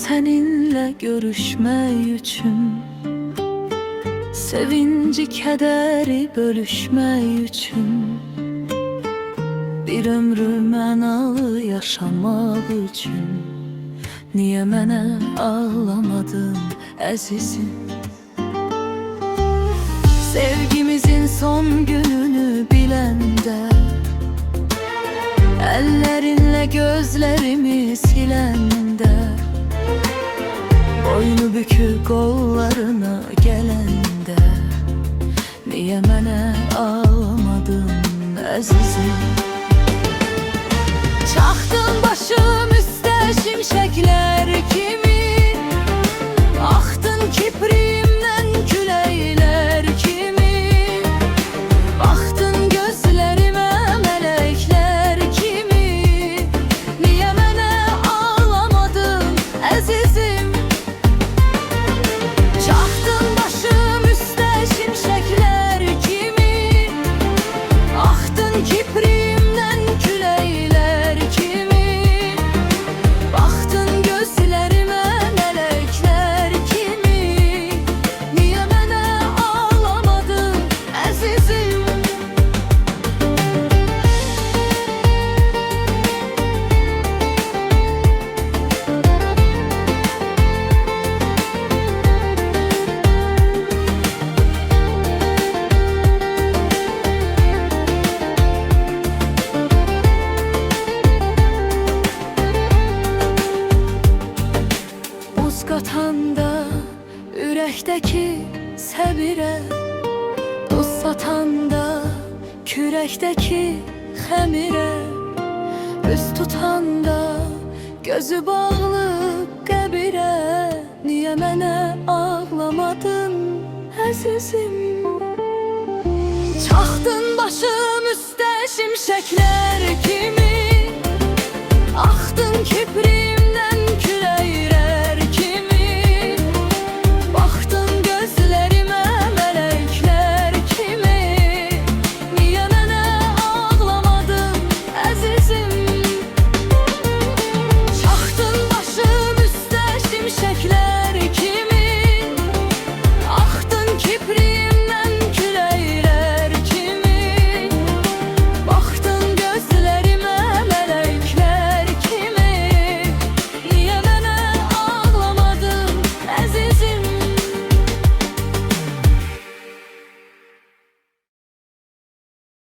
seninle görüşmək üçün, sevinci, kədəri bölüşmək üçün, bir ömrü mənalı yaşamaq üçün. Niyə mənə ağlamadın əzizim? Sevgimizin son gününü biləndə, əllərinlə gözlərimi siləndə, boynu bükük qollarına gələndə, niyə mənə ağlamadın əzizim? Çaxdın başım üstə şimşəklər kimi, axdın kiprimdən küləklər kimi, baxdın gözlərimə mələklər kimi, niyə mənə ağlamadın əzizim? Çaxdın başım üstə şimşəklər kimi, axdın kiprimdən küləklər kimi, baxdın gözlərimə mələklər kimi, niyə mənə ağlamadın əzizim? Buz qatanda ürəkdəki səbirə, duz satanda kürəkdəki xəmirə, üz tutanda gözü bağlı qəbirə, niyə mənə ağlamadın əzizim? Çaxdın başım üstə şimşəklər kimi, axdın kiprim